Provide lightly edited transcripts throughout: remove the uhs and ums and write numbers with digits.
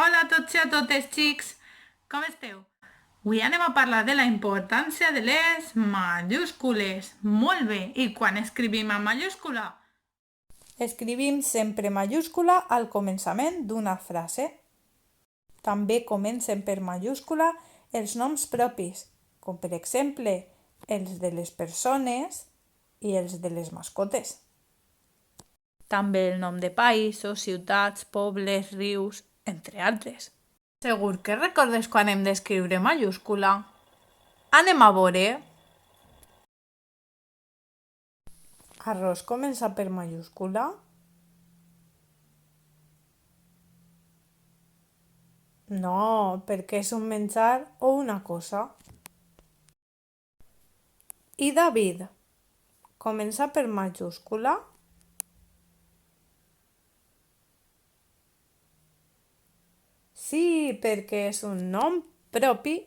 Hola a tots i a totes, xics! Com esteu? Avui anem a parlar de la importància de les majúscules. Molt bé, i quan escrivim amb majúscula? Escrivim sempre majúscula al començament d'una frase. També comencen per majúscula els noms propis, com per exemple els de les persones i els de les mascotes. També el nom de països, ciutats, pobles, rius, entre altres. Segur que recordes quan hem d'escriure majúscula? Anem a veure. Arròs comença per majúscula? No, perquè és un menjar o una cosa. I David comença per majúscula? Sí, perquè és un nom propi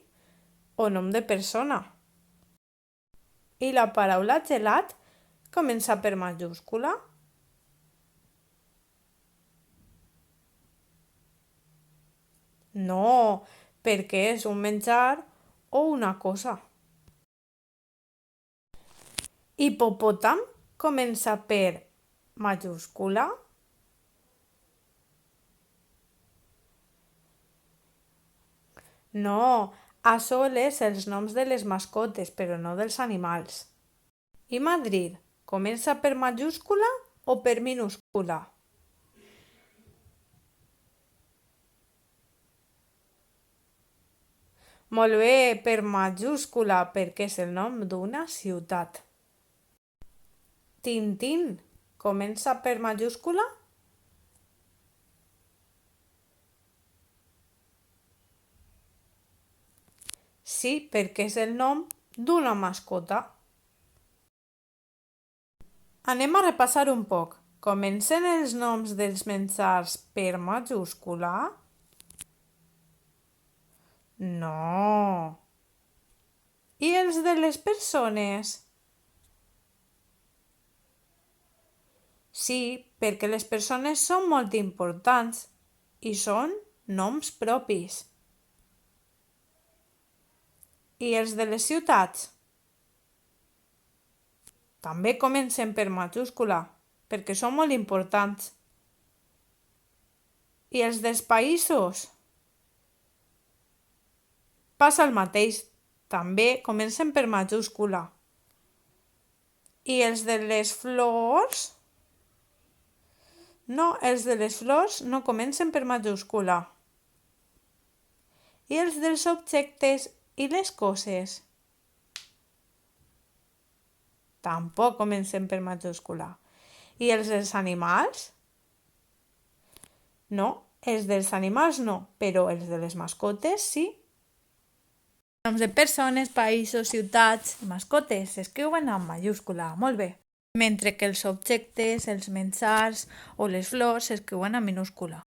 o nom de persona. I la paraula gelat comença per majúscula? No, perquè és un menjar o una cosa. Hipopòtam comença per majúscula? No, a soles els noms de les mascotes, però no dels animals. I Madrid comença per majúscula o per minúscula? Molt bé, per majúscula, perquè és el nom d'una ciutat. Tintín comença per majúscula? Sí, perquè és el nom d'una mascota. Anem a repassar un poc. Comencen els noms dels menjars per majúscula? No. I els de les persones? Sí, perquè les persones són molt importants i són noms propis. I els de les ciutats? També comencen per majúscula, perquè són molt importants. I els dels països? Passa el mateix, també comencen per majúscula. I els de les flors? No, els de les flors no comencen per majúscula. I els dels objectes i les coses? Tampoc comencen per majúscula. I els dels animals? No, els dels animals no, però els de les mascotes sí. Noms de persones, països, ciutats i mascotes s'escriuen amb majúscula, molt bé. Mentre que els objectes, els menjars o les flors s'escriuen amb minúscula.